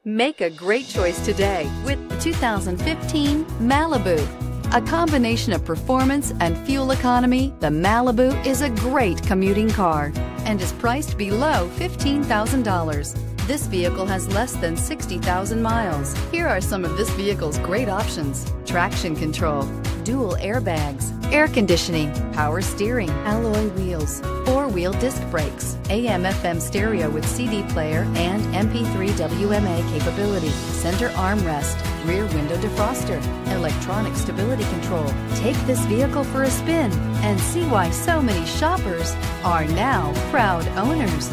Make a great choice today with the 2015 Malibu. A combination of performance and fuel economy, the Malibu is a great commuting car and is priced below $15,000. This vehicle has less than 60,000 miles. Here are some of this vehicle's great options: traction control, dual airbags, air conditioning, power steering, alloy wheels, four-wheel disc brakes, AM/FM stereo with CD player and MP3 WMA capability, center armrest, rear window defroster, electronic stability control. Take this vehicle for a spin and see why so many shoppers are now proud owners.